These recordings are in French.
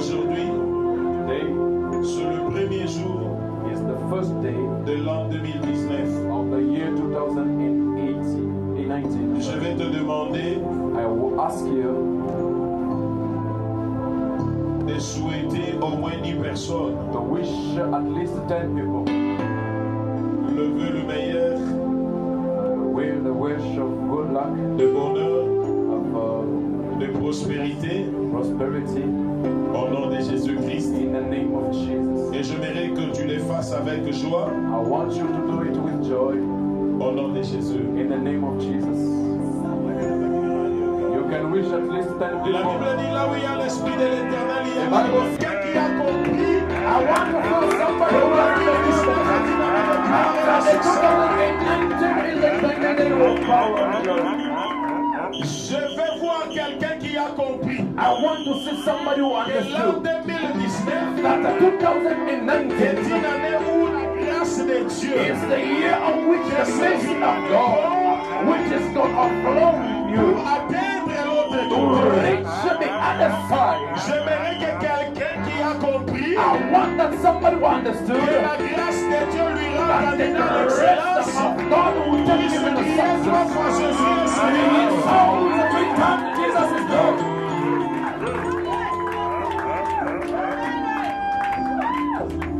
Aujourd'hui, c'est le premier jour is the first day de l'an 2019. of the year 2019. Je vais te demander I will ask you de souhaiter au moins 10 personnes to wish at least 10 people le vœu le meilleur, with the wish of good luck, de bonheur, of de prospérité prosperity au nom de Jésus-Christ. in the name of Jesus. Et j'aimerais que tu les fasses avec joie I want you to do it with joy au nom de Jésus. in the name of Jesus. You can wish at least 10 La people. Bible dit là où il y a l'Esprit de l'Éternel, il y a quelqu'un qui a compris. I want to know somebody who has the 2019 is the beginning of power. Je vais voir quelqu'un qui a compris. I want to see somebody who Et l'an understood 2019 that the est 2019 une année où la grâce de Dieu is the year of which the mercy of God, which is going to flow you pour atteindre l'autre to côté. reach the other side. J'aimerais que quelqu'un qui a compris I want that somebody who que understood la grâce de Dieu lui rend that the dans grace l'excellence. of God will take Puisse him in the crier trois fois success. Jésus est And Seigneur. he calls every time Jesus is Lord.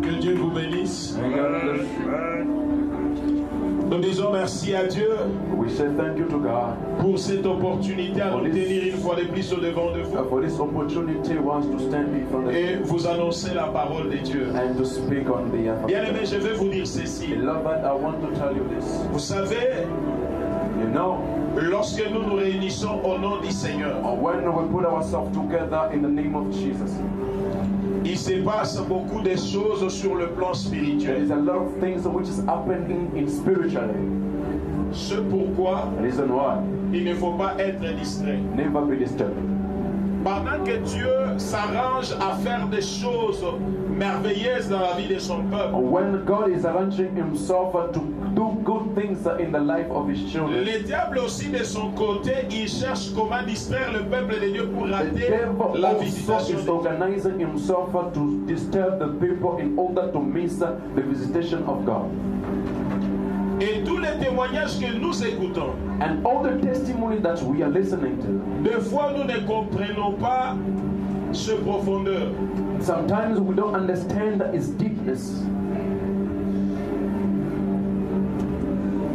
Que Dieu vous bénisse. May God bless you. Nous disons merci à Dieu We say thank you to God pour cette opportunité à nous tenir une fois de plus au devant de vous for this opportunity once to stand in front of you et vous annoncer la parole de Dieu. and to speak on behalf of Bien God. aimé, je vais vous dire ceci. Beloved, I want to tell you this. Vous savez, You know, lorsque nous nous réunissons au nom du Seigneur, when we put ourselves together in the name of Jesus, il se passe beaucoup de choses sur le plan there spirituel. is a lot of things which is happening in spiritually. C'est pourquoi Reason why, il ne faut pas être distrait. never be disturbed. Pendant que Dieu s'arrange à faire des choses merveilleuses dans la vie de son peuple, When God is arranging himself to do good things in the life of his children, le diable aussi de son côté, il cherche comment distraire le peuple de Dieu pour the rater devil la also visitation is de Dieu. organizing himself to disturb the people in order to miss the visitation of God. Et tous les témoignages que nous écoutons, And all the testimony that we are listening to, des fois nous ne comprenons pas ce profondeur. sometimes we don't understand its deepness.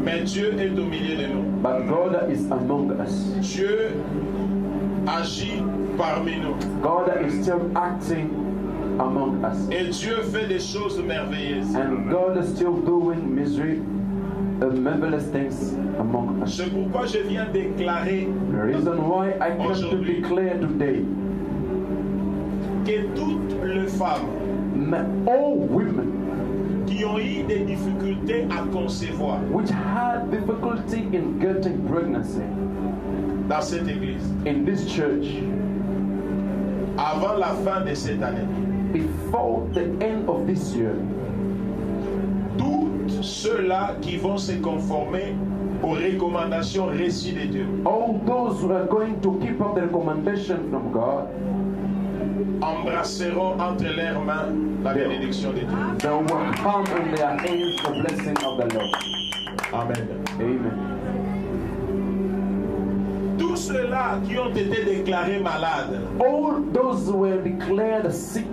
Mais Dieu est au milieu de nous. But God is among us. Dieu agit parmi nous. God is still acting among us. Et Dieu fait des choses merveilleuses. And God is still doing marvelous things among us. C'est pourquoi je viens déclarer The reason why I come to declare today, que toutes les femmes all women qui ont eu des difficultés à concevoir which had difficulty in getting pregnancy dans cette église, in this church, avant la fin de cette année, before the end of this year, tous ceux-là qui vont se conformer aux recommandations reçues de Dieu, all those who are going to keep up the recommendation from God, embrasseront entre leurs mains la bénédiction de Dieu. they will come in their hands the blessing of the Lord. Amen. Amen. Tous ceux-là qui ont été déclarés malades, All those who were declared sick,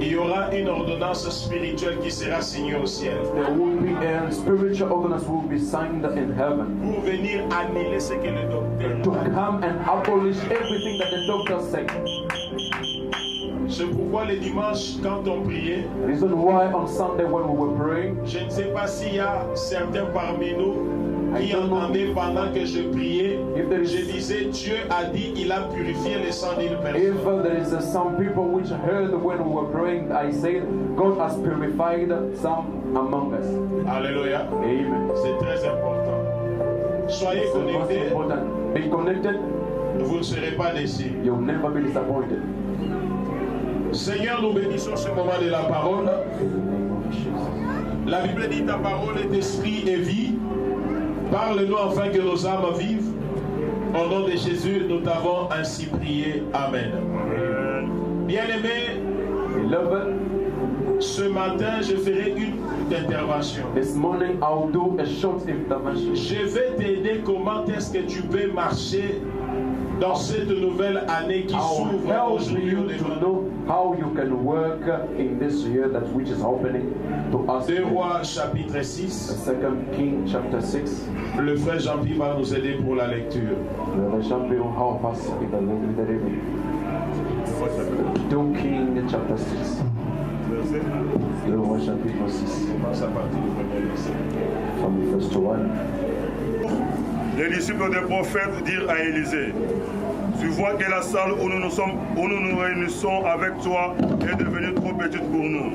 il y aura une ordonnance spirituelle qui sera signée au ciel there will be a spiritual ordinance will be signed in heaven pour venir annuler ce que le to docteur. come and abolish everything that the doctor said. C'est pourquoi le dimanche, quand on priait, Reason why on Sunday when we were praying, je ne sais pas s'il y a certains parmi nous qui entendaient pendant que je priais, je disais Dieu a dit il a purifié les 100 000 if personnes. there is some people which heard when we were praying, I said God has purified some among us. Alléluia. Amen. C'est très important. Soyez It's the most connectés, important. Be connected, vous ne serez pas déçus. you'll never be disappointed. Seigneur, nous bénissons ce moment de la parole. La Bible dit ta parole est esprit et vie. Parle-nous afin que nos âmes vivent. Au nom de Jésus, nous t'avons ainsi prié. Amen. Bien-aimé, ce matin, je ferai une intervention. This morning I'll do a short intervention. Je vais t'aider comment est-ce que tu peux marcher dans cette nouvelle année qui s'ouvre aujourd'hui au devant. How you can work in this year that which is opening to us. 2 Rois chapitre 6. 2 King chapter 6. Le frère Jean-Pierre va nous aider pour la lecture. The Jean-Pierre will help us in the reading. 2 King chapter 6. 2 Rois chapitre 6. Commence à partir du premier verset. From verse 1. Les disciples des prophètes dirent à Élisée: tu vois que la salle où nous nous réunissons avec toi est devenue trop petite pour nous.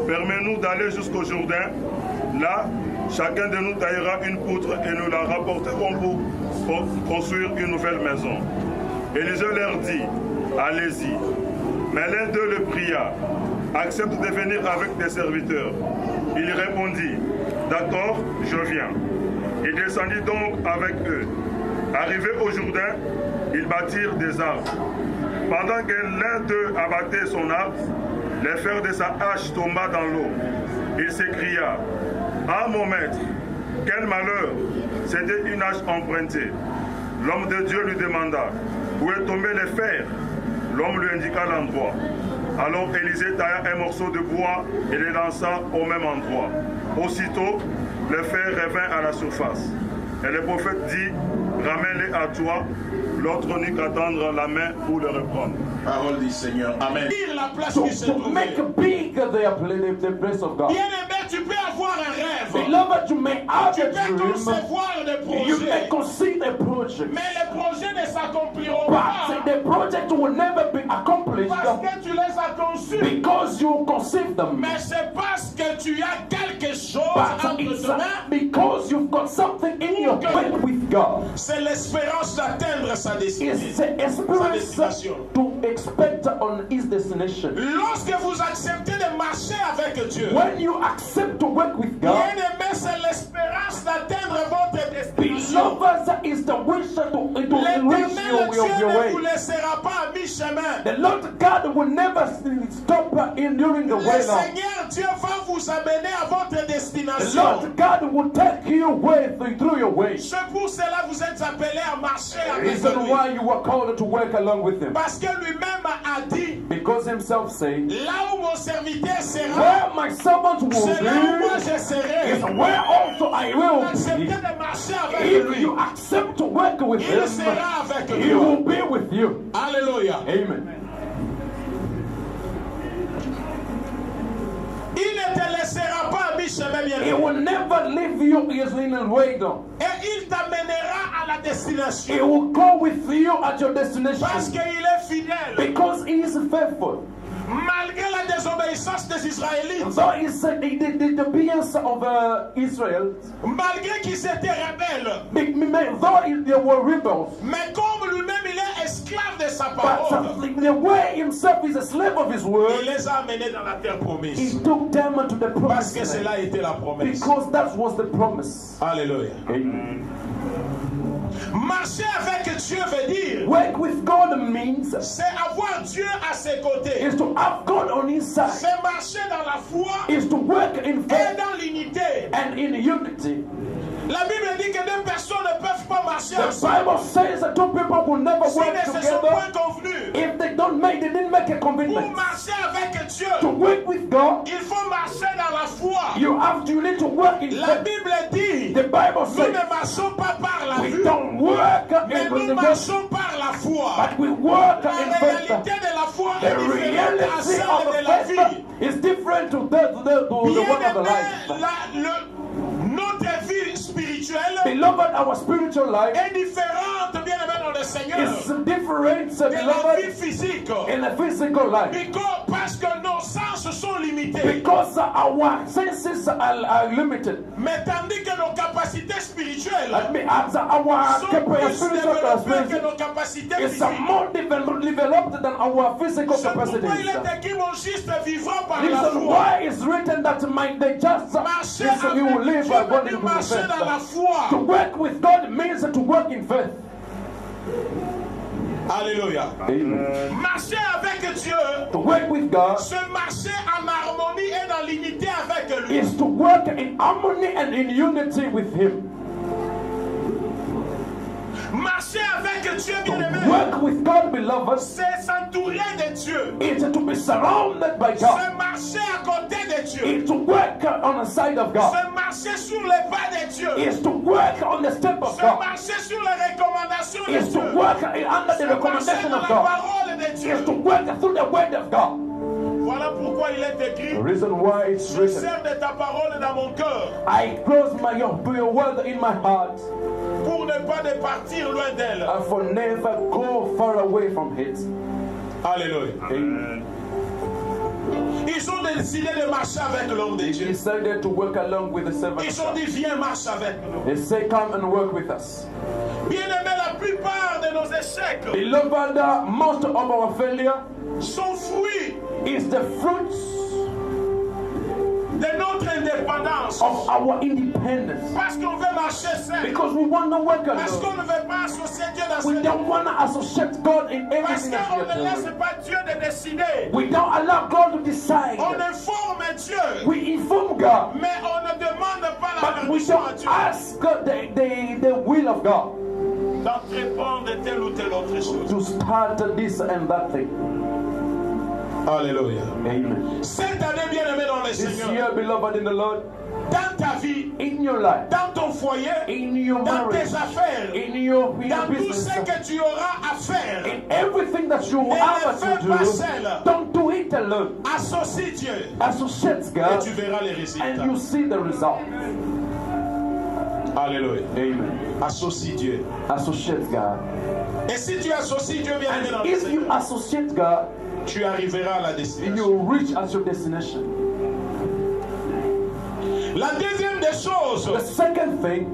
Permets-nous d'aller jusqu'au Jourdain. Là, chacun de nous taillera une poutre et nous la rapporterons pour construire une nouvelle maison. Élisée leur dit: allez-y. Mais l'un d'eux le pria: accepte de venir avec tes serviteurs. Il répondit: d'accord, je viens. Il descendit donc avec eux. Arrivé au Jourdain, ils bâtirent des arbres. Pendant que l'un d'eux abattait son arbre, le fer de sa hache tomba dans l'eau. Il s'écria: ah mon maître, quel malheur! C'était une hache empruntée. L'homme de Dieu lui demanda: où est tombé le fer? L'homme lui indiqua l'endroit. Alors Élisée tailla un morceau de bois et le lança au même endroit. Aussitôt, le fer revint à la surface. Et le prophète dit: ramène-les à toi. L'autre n'eut qu'à tendre la main pour le reprendre. Parole du Seigneur. Amen. La place qui se To trouve. make big the place of God. Bien-aimé, tu peux avoir un rêve. Beloved, you may have Tu a peux dream. concevoir des You may projets. conceive a project. Mais les projets ne s'accompliront pas. But the project will never be accomplished Parce que tu les as conçus. because you conceive them. Mais c'est parce que tu as quelque chose But entre it's tes mains. because you've got something in your way with God. C'est l'espérance d'atteindre sa destinée. It's the experience to expect on his destination. Lorsque vous acceptez de marcher avec Dieu, When you accept to work with God, bien-aimé, c'est l'espérance d'atteindre votre destination. beloved, is the wish to reach L'éternel Dieu your ne way. vous laissera pas à mi-chemin. The Lord God will never stop during the Le way now. Seigneur Dieu va vous amener à votre The destination. Lord God will take you through your way. C'est pour cela que vous êtes appelés à marcher avec Reason lui. why you were called to work along with him. Parce que lui-même a dit, Because himself said, là où mon serviteur sera, where my servant will c'est là où moi be, je serai. is where also I will Acceptez be. de marcher avec If lui. you accept to work with Il him, sera avec he nous. will be with you. Alléluia. Amen. Il ne te laissera pas à mi-chemin, bien He aimé. will never leave you in the way down. Et il t'amènera à la destination. He will go with you at your Parce destination. qu'il est fidèle. Because he is faithful. Malgré la désobéissance des Israélites, So he said the obedience of Israel, malgré qu'ils étaient rebelles, though they were rebels, mais comme lui-même il est esclave de sa but parole, the way himself is a slave of his il word, les a amenés dans la terre he promise. took them to the Parce promised que land. cela a été la promesse. Because that was the promise. Alléluia. Amen. Marcher avec Dieu veut dire, Work with God means c'est avoir Dieu à ses côtés. is to have God on his side, C'est marcher dans la foi is to work in et faith dans l'unité. and in unity. La Bible dit que deux personnes ne peuvent pas marcher The ensemble Bible says that two people will never s'ils work ne se sont together point convenus. if they didn't make a Pour commitment. marcher avec Dieu, To work with God, il faut marcher dans la foi. you need to work in La faith. Bible dit, The Bible nous says ne marchons pas par la we vue, don't work mais in nous the faith, marchons par la foi. but we work La in réalité faith. de la foi The est différente à reality celle of de the la vie. faith is different to the one of the life. Notre vie spirituelle Beloved, our spiritual life est différente, bien aimé dans le Seigneur, is different, de la vie beloved, physique. in the physical life. Parce que nos sens sont limités. Because our senses are limited. Mais tandis que nos capacités spirituelles That means as our sont plus spiritual développées que capacity nos capacités is physiques. more developed than our physical C'est pourquoi il capacities. est écrit, mon juste vivra par la Reason foi. why it's written that the just Marcher is avec you will live Dieu veut according dire to the marcher dans la faith. foi. To work with God means to work in faith. Alléluia. Amen. Marcher avec Dieu, To work with God se marcher en harmonie et dans l'unité avec lui. is to work in harmony and in unity with Him. Marcher avec Dieu, To bien-aimé, work with God, beloved, c'est s'entourer de Dieu. is to be surrounded by God. C'est marcher à côté de Dieu. Is to work on the side of God. C'est marcher sur les pas de Dieu. Is to work on the step of C'est God. marcher sur les recommandations de Is to Dieu. work under the C'est marcher recommendation dans of la God. parole de Dieu. Is to work through the word of God. Voilà pourquoi il est écrit: The reason why it's je written, sers de ta parole dans mon cœur I close your word in my heart, pour ne pas départir loin d'elle. and for never go far away from it. Alléluia. Amen. Ils ont décidé de marcher avec l'homme de They Dieu. decided to work along with the servant of Ils ont God. dit: viens, marche avec nous. They say, come and work with us. Bien-aimé, la plupart de nos échecs Beloved, most of our failure sont fruits is the fruits de notre indépendance. of our independence. Parce qu'on veut marcher seul. Because we want to work Parce alone. qu'on ne veut pas associer Dieu dans We ce don't want to associate God in Parce everything that we qu'on are ne laisse doing. pas Dieu de décider. We don't allow God to decide. On informe Dieu, We inform God, mais on ne demande pas la but we permission à don't Dieu ask God the will of God d'entreprendre telle ou telle autre chose. to start this and that thing. Alléluia. Amen. Cette année, bien-aimé dans le This Seigneur, year, beloved in the Lord, dans ta vie, in your life, dans ton foyer, in your dans marriage, tes affaires, in your dans tout business, ce que tu auras à faire, in everything that you ne have le fais to pas do, seul. don't do it alone. Associe Dieu Associate et God, tu verras les and résultats. you see the result. Alléluia. Amen. Associe Dieu. Associate God. Et si tu associes Dieu, bien-aimé dans le If you Seigneur, associate God, tu arriveras à la destination. you reach at your destination. La deuxième des choses, The second thing,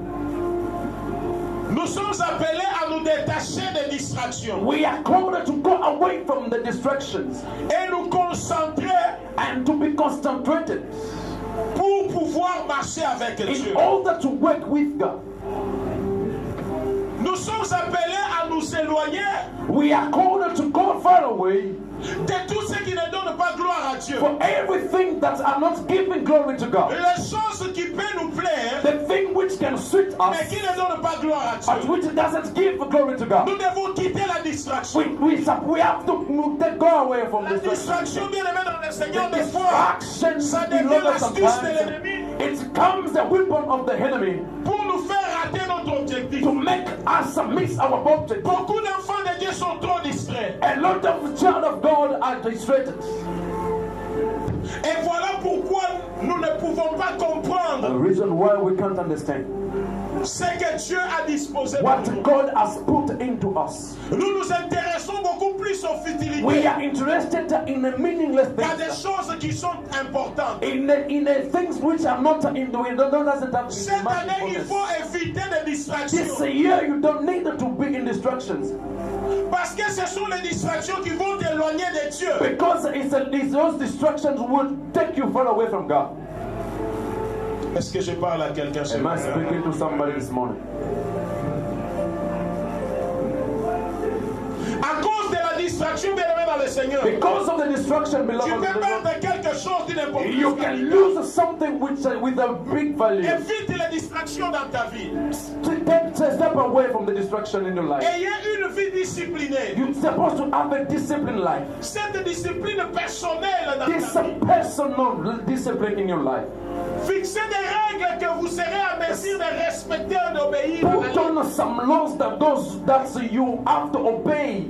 nous sommes appelés à nous détacher des distractions we are called to go away from the distractions et nous concentrer and to be concentrated pour pouvoir marcher avec Dieu. in order to work with God. Nous sommes appelés à nous éloigner We are called to go far away de tout ce qui ne donne pas gloire à Dieu. for everything that are not giving glory to God. Les choses qui peuvent nous plaire, The thing which can suit mais us, qui ne donnent pas gloire à but Dieu. which doesn't give glory to God. Nous devons quitter la distraction. We have to go away from La distraction, distraction. bien aimé dans le Seigneur, The des fois, distraction, ça beloved, devient l'astuce de sometimes, l'ennemi it comes the weapon of the enemy pour nous faire rater notre objectif. to make us miss our objective. Beaucoup d'enfants de Dieu sont trop distraits. A lot of child of God are distracted. Et voilà pourquoi nous ne pouvons pas The comprendre reason why we can't understand ce que Dieu a disposé pour what nous. God has put into us. Nous nous intéressons beaucoup plus aux futilités We are interested in the meaningless qu'à des things, choses qui sont importantes. in the things which are not in the way. Don't have Cette much année, il importance. faut éviter des This distractions. year, you don't need to be in distractions Parce que ce sont les distractions qui vont t'éloigner de Dieu. because it's those distractions will take you far away from God. Est-ce que je parle à quelqu'un ce Am I matin? speaking to somebody this morning? À cause de la distraction, bien aimé dans le Seigneur, Because of the distraction, tu beloved, peux perdre quelque chose d'une you importance. can lose something with a big value. Évite les distractions dans ta vie. Step away from the distraction in your life. Ayez une vie disciplinée. You're supposed to have a disciplined life. Cette discipline personnelle dans This ta vie. personal discipline in your life. Fixez des règles que vous serez à mesure de respecter et d'obéir. à la Put lettre. on some laws that you have to obey.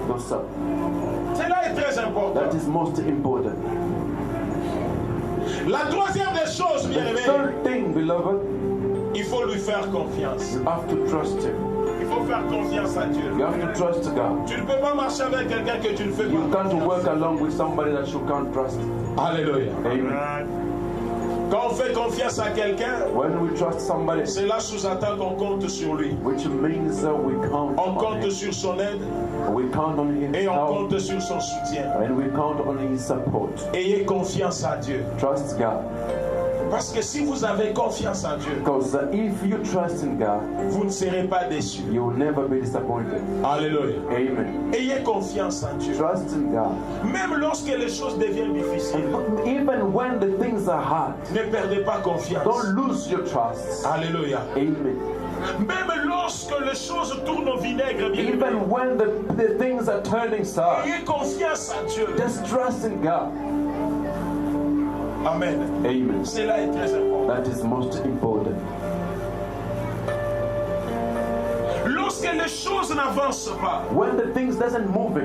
No, sir. Cela est très important. That is most important. La troisième des choses, bien The aimé, third thing, beloved, il faut lui faire confiance. you have to trust Him. Il faut faire confiance à Dieu. You have to trust God. Tu ne peux pas marcher avec quelqu'un que tu ne fais You pas. can't work along with somebody that you can't trust. Alléluia. Amen. Quand on fait confiance à quelqu'un, When we trust somebody, cela sous-entend qu'on compte sur lui. which means we count On on compte Him. sur son aide We count on His et on help, compte sur son soutien. and we count on His support. Ayez confiance à Dieu. Trust God. Parce que si vous avez confiance en Dieu, Because if you trust in God, vous ne serez pas déçus. you will never be disappointed. Alléluia. Amen. Ayez confiance en Dieu. Trust in God. Même lorsque les choses deviennent difficiles, Even when the things are hard, ne perdez pas confiance. don't lose your trust. Alléluia. Amen. Même lorsque les choses tournent au vinaigre, bien aimé, Even when the things are turning sour, ayez confiance en Dieu. just trust in God. Amen. Amen. Cela est très important. That is most important. Lorsque les choses n'avancent pas, When the things doesn't move,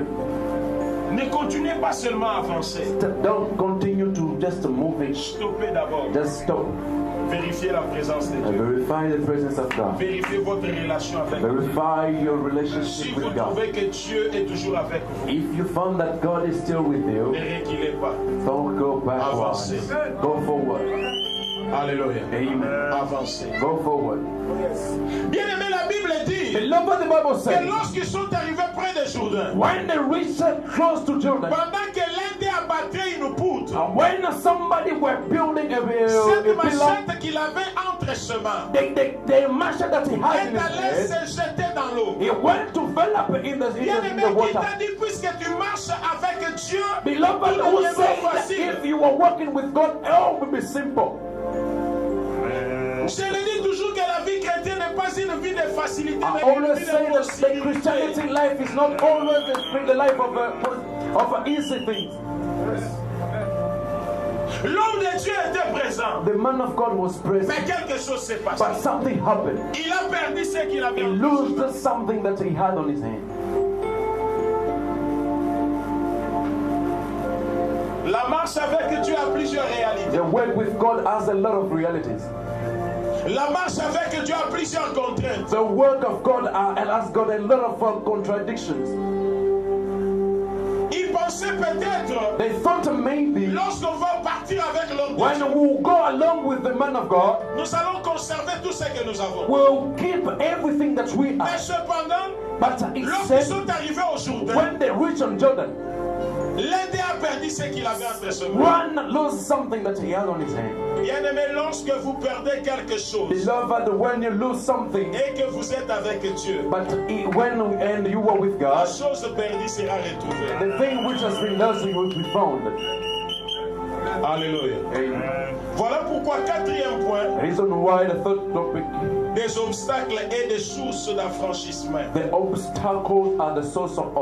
ne continuez pas seulement à avancer. don't continue to just move it. Stoppez d'abord. Just stop. Vérifiez la présence de Dieu. Verify the presence of God. Vérifiez votre relation avec Dieu. Verify your Si relationship vous with God. trouvez que Dieu est toujours avec vous, If you found that God is still with you, ne reculez pas. don't go backwards. Avancez. Go forward. Alléluia. Amen. Avancez. Go forward. Bien aimé, la Bible dit Beloved, the Bible que says, lorsqu'ils sont arrivés près de Jourdain, when they reached close to Jordan, pendant que l'un d'eux abattait une poutre, and when somebody were building a cette pillar, machette qu'il avait entre ses mains, the machine that he had in est his allée head, se jeter dans l'eau. he went to develop in Bien the aimé, qui water. t'a dit, puisque tu marches avec Dieu, Beloved, tout who devient say that facile. if you are working with God, all will be simple. Je le dis toujours que la vie chrétienne n'est pas une vie de facilité, I mais une always vie say de that the Christianity possibilité. life is not always the life of easy things. L'homme de Dieu était présent, The man of God was present, mais quelque chose s'est passé. but something happened. Il a perdu ce qu'il avait He en lost something that he had on his hand. La marche avec Dieu a plusieurs réalités. The work with God has a lot of realities. La marche avec Dieu a plusieurs contraintes. The work of God has got a lot of contradictions. Il pensait peut-être, They thought maybe lorsqu'on va partir avec l'homme de when Dieu, we go along with the man of God, nous allons conserver tout ce que nous avons. we'll keep everything that we Mais are. cependant, But it lorsqu'ils said, sont arrivés au Jourdain, when they reach on Jordan, l'un d'eux a perdu ce qu'il avait entre ses mains. one lost something that he had on his hand. Bien-aimé, lorsque vous perdez quelque chose Beloved, when you lose something, et que vous êtes avec Dieu, but when you are with la God, chose perdue sera retrouvée. the thing which has been lost will be found. Alléluia. Amen. Voilà pourquoi, quatrième point, Reason why the third topic, des obstacles et des sources d'affranchissement. the obstacles are the source of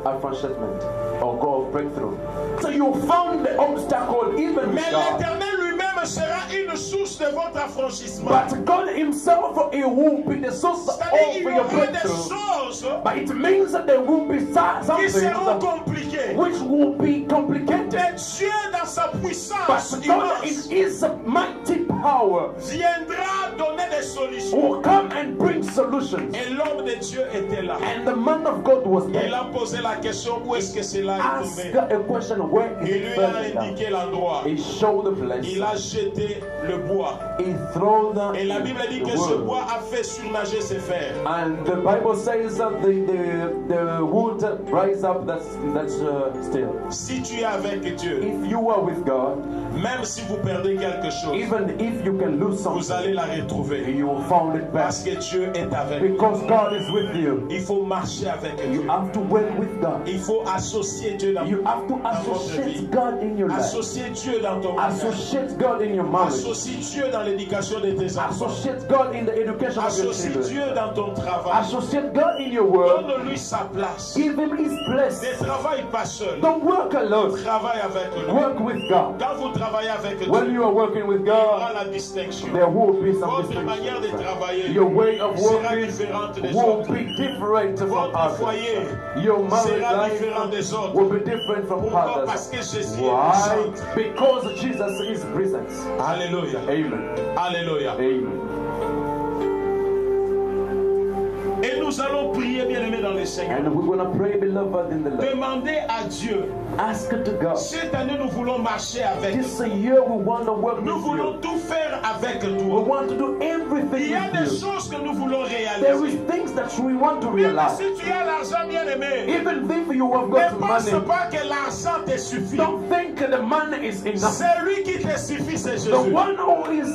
affranchissement or of breakthrough. So you found the obstacle even with Mais God. l'Éternel lui-même sera une source de votre affranchissement. But God Himself, He will be the source of C'est-à-dire qu'il y your aura des breakthrough. choses But it means that there will be qui something seront compliquées. which will be complicated. Mais Dieu, dans sa puissance But God immense, in His mighty power viendra donner des solutions. will come and bring solutions. Et l'homme de Dieu était là. And the man of God was Il there. a posé la question où est-ce que cela est Ask tombé. a question, where is Il it lui a further down? indiqué l'endroit. He showed the place. Il a jeté le bois. He threw the, Et la Bible dit the que ce wood. bois a fait surnager ses fers. And the Bible says that the wood rise up that's still. Si tu es avec Dieu, If you are with God, même si vous perdez quelque chose, even if you can lose vous something, allez la retrouver. you will find it back. Parce que Dieu est avec vous. Because God is with you. Il faut marcher avec You Dieu. have to work with God. Il faut associer Dieu dans, You have to dans votre vie. associate God in your life. Associer Dieu dans ton mariage. Associate God in your marriage. Associe Dieu dans l'éducation de tes enfants. Associate God in the education of your Associe children. Dieu dans ton travail. Associate God in your work. Donne-lui sa place. Give Him His place. Ne travaille pas seul. Don't work alone. Travaille avec lui. Work with God. Quand vous travaillez avec Dieu, When you are working with il y aura God, la distinction. there will be some Votre manière de distinction. travailler Your way of sera working différente des will autres. be different from Votre others. foyer Your marriage sera life différent des autres. will be different from Pourquoi? Parce others. que Jésus est Why? présent. Because Jesus is present. Alléluia. Amen. Alléluia. Amen. Et nous allons prier, bien-aimés, dans le Seigneur. And we're going to pray, beloved, in the Lord. Demandez à Dieu. Ask to God. Cette année, nous voulons marcher avec This toi. year we want to work Nous with voulons you. tout faire avec We toi. want to do Il everything y a des with you. choses que nous voulons There is réaliser. things that we want to Même realize. si tu as l'argent, bien aimé, Even if you have ne got pense money, pas que l'argent te suffit. don't think the money is enough. C'est lui qui te suffit, c'est The Jésus. one who is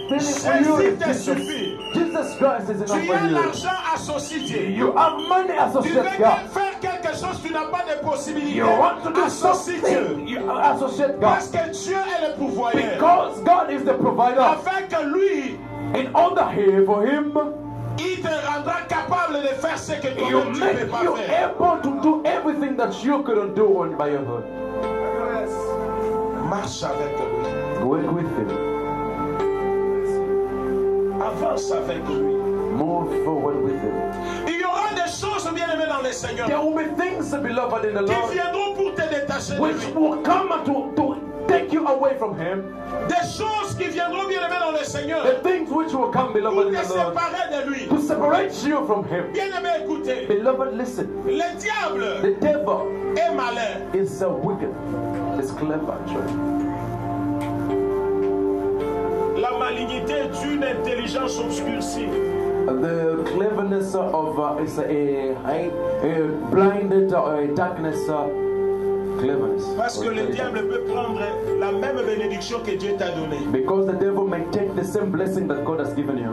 finished for you Jésus is te Jesus. suffit. Jesus Christ is enough Tu for as you. l'argent associé. You have money Tu associate veux God. faire quelque chose, tu n'as pas de possibilité. You want to do Associe Dieu. something, you associate God. Parce que Dieu est le pourvoyeur. Because God is the provider. Afin que lui, In order here for Him, il te rendra capable de faire ce que He toi-même will tu ne peux make pas you faire. able to do everything that you couldn't do on by your own. Marche avec lui. Work with Him. Avance avec lui. Move forward with Him. Il y aura des choses, bien-aimés, dans le Seigneur There will be things, beloved, in the qui Lord, viendront pour te détacher de which lui. will come to take you away from Him. Des choses qui viendront, bien-aimés, dans le Seigneur The things which will come, pour beloved, in te the Lord, séparer de lui. to separate you from Him. Bien-aimés, écoutez. Beloved, listen. Le diable The devil est malin. is wicked. It's clever, actually. La malignité est une intelligence obscurcie. The cleverness of is a blinded darkness. Cleverness. Parce que le diable peut prendre la même bénédiction que Dieu t'a donnée Because the devil may take the same blessing that God has given you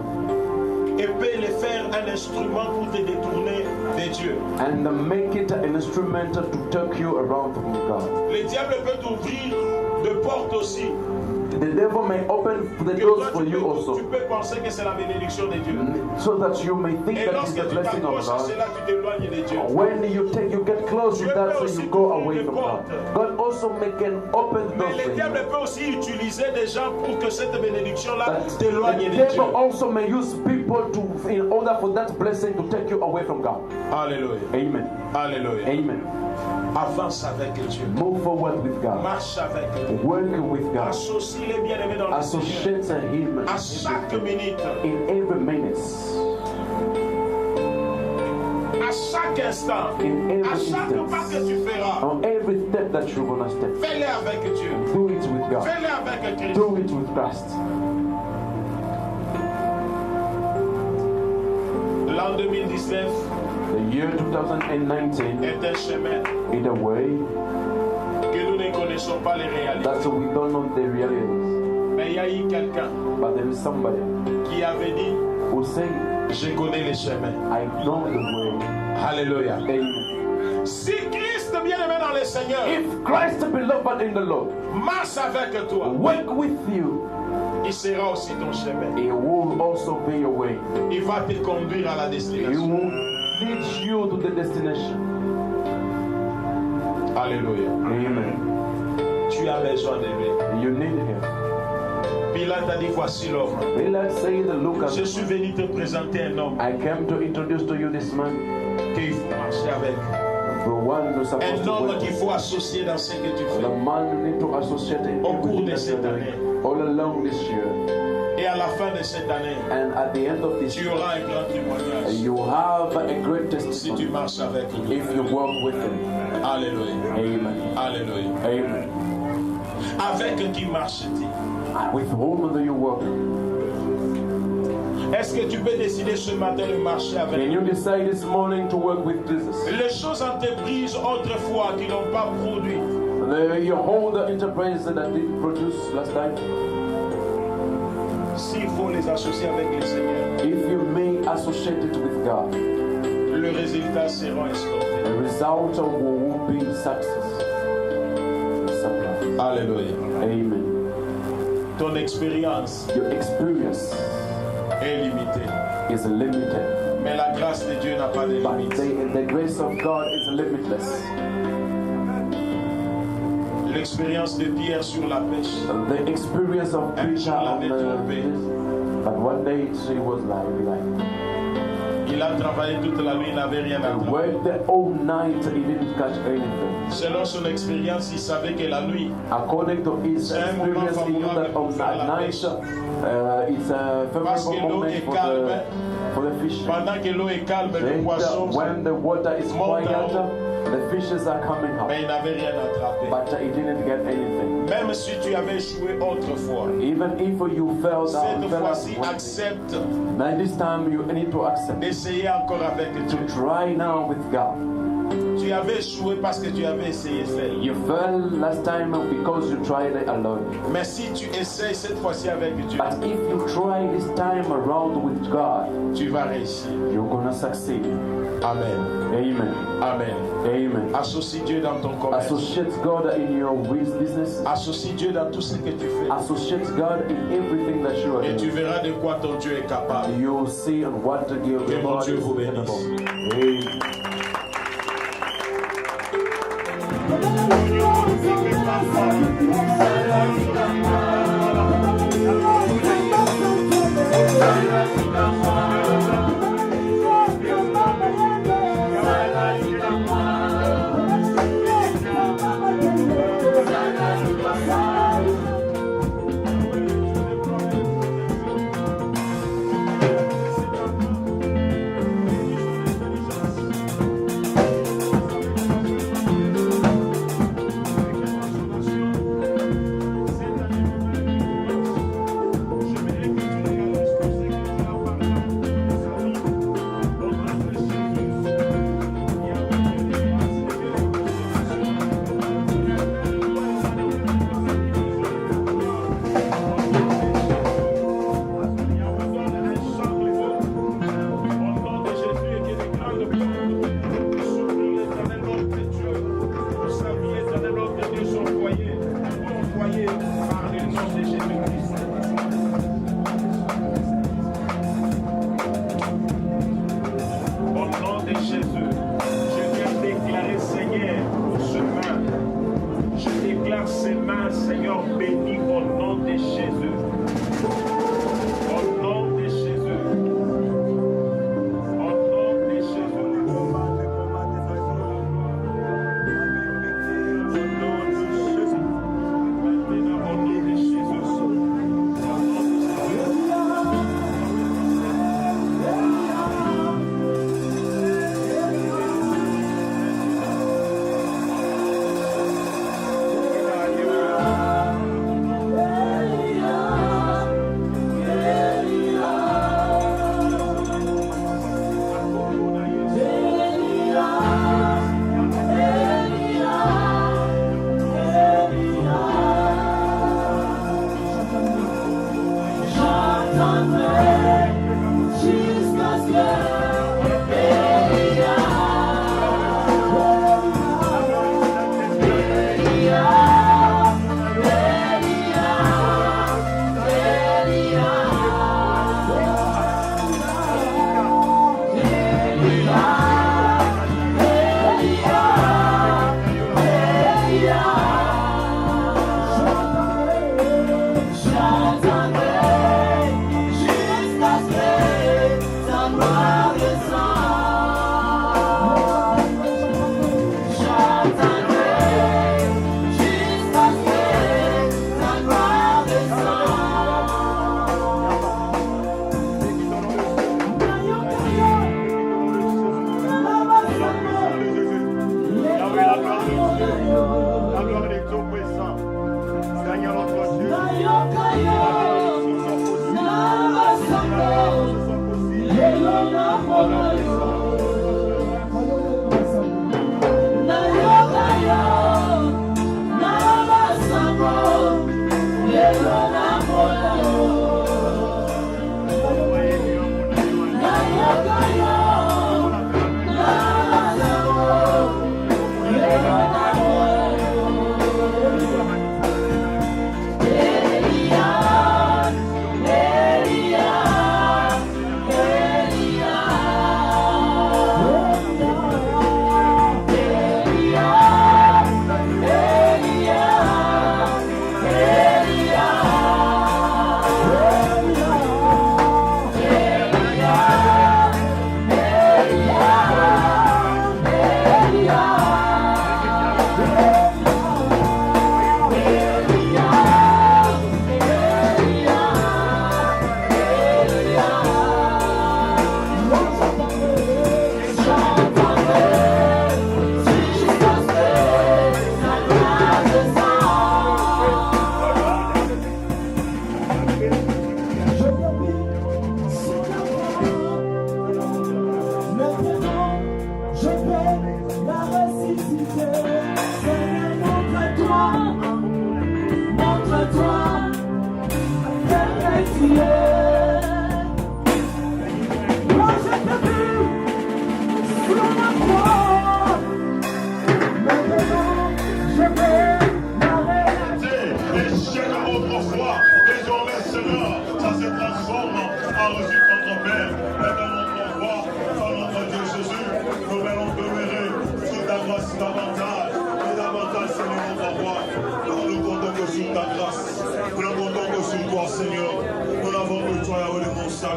et peut le faire un instrument pour te détourner de Dieu. and make it an instrument to take you around from God. Le diable peut t'ouvrir de portes aussi. The devil may open the Que doors toi, for you tu also, peux penser que c'est la bénédiction de Dieu. so that you may think Et that lorsque it's the tu blessing of t'approches à God. cela, tu t'éloignes de Dieu. When you get close to that, so you go away from God. God also can open Mais doors le for diable you. peut aussi utiliser des gens pour que cette bénédiction-là But t'éloigne the de Dieu. devil also may use people to, in order for that blessing to take you away from God. Alléluia. Amen. Alléluia. Amen. Avance avec Dieu. Move forward with God. Marche avec lui. Work with God. Associe les bien-aimés dans le Seigneur. Associate Him À chaque minute, in every minute, à chaque instant, in à every chaque pas que instance, tu feras, on every step that you're gonna step. fais-le avec Dieu. Do it with God. Fais-le avec Christ. Do it with Christ. L'an 2019 The year 2019 est un chemin in a way que nous ne connaissons pas les réalités. that we don't know the realities. Mais il y a eu quelqu'un But there is somebody qui avait dit, who say, je connais les chemins. I know the way. Alléluia. Amen. Si Christ bien-aimé dans le Seigneur If Christ beloved in the Lord marche avec toi, work with you, il sera aussi ton chemin. He will also be your way. Il va te conduire à la He destination. will lead you to the destination. Alléluia. Amen. Tu as besoin de lui. You need Him. Pilate a dit, voici l'homme. Pilate said, look at Je suis venu te présenter un homme I came to introduce to you this man, qu'il faut marcher avec. the one who's supposed Un to homme work qu'il with. faut associer dans ce que tu The fais. man you need to associate in Au cours everything de that cette you're année. doing all along this year. Et à la fin de cette année, And at the end of this tu year, auras un grand témoignage you have a great si tu testimony marches avec lui. if you walk with Him. Alléluia. Amen. Alléluia. Amen. Avec qui marches-tu? With whom do you walk? Est-ce que tu peux décider ce matin de marcher avec Can lui? you decide this morning to work with Jesus? Les choses entreprises autrefois qui n'ont pas produit, You hold the enterprise that didn't produce last time. s'il faut les associer avec le Seigneur, If you may associate it with God, le résultat sera escompté. the result will be success. Surprise. Alléluia. Amen. Ton expérience Your experience est limitée, is limited, mais la grâce de Dieu n'a pas de but limite. the grace of God is limitless. L'expérience de Pierre sur la pêche, The experience of Peter on the but one day she was like il Il a travaillé toute la nuit, il n'avait rien à faire. Worked the whole night, he didn't catch anything. Selon son expérience, il savait que la nuit, According to his experience, he knew that at night it's a favorable moment for the fish. pendant que l'eau est calme, les poissons, When the water is quiet, the fishes are coming up. mais il n'avait rien attrapé. But he didn't get anything. Même si tu avais échoué autrefois, Even if you fell down, cette fois-ci, accepte now this time you need to accept d'essayer encore avec to Dieu. try now with God. Tu avais échoué parce que tu avais essayé seul. You fell last time because you tried it alone. Mais si tu essayes cette fois-ci avec Dieu, But if you try this time around with God, tu vas réussir. you're gonna succeed. Amen. Amen. Amen. Amen. Associe Dieu dans ton commerce. Associate God in your business. Associe Dieu dans tout ce que tu fais. Associate God in everything that you are Et tu doing. verras de quoi ton Dieu est capable. You'll see and what to give Que mon God Dieu is vous capable. bénisse. Amen.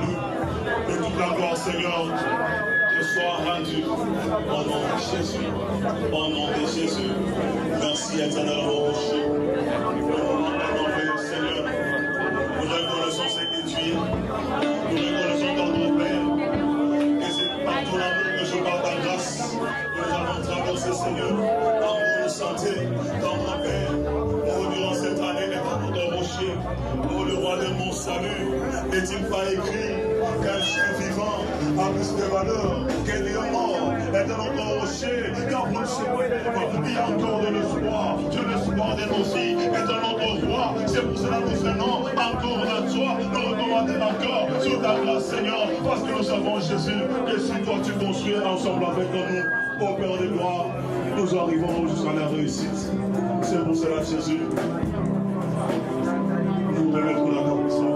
salut et toute la gloire, Seigneur, te soit rendue au nom de Jésus. Au nom de Jésus. Merci, éternellement, rocher. Seigneur, nous reconnaissons ce que tu es. Nous reconnaissons dans ton Père. Et c'est par ton amour que je parle ta grâce. Nous avons traversé, Seigneur, en bonne santé, dans mon Père. Oh, durant cette année, et par ton rocher. Oh, le roi de mon salut, n'est-il pas écrit qu'un chien vivant a plus de valeur qu'un lion mort? Éternel ton rocher, car vous le savez, il y a encore de l'espoir. Tu es l'espoir de nos vies. Éternel ton roi, c'est pour cela que nous venons encore à toi, nous recommander encore sur ta grâce, Seigneur, parce que nous savons, Jésus, que si toi tu construis ensemble avec nous, au Père de gloire, nous arrivons jusqu'à la réussite. C'est pour cela, Jésus, nous remettons la grâce.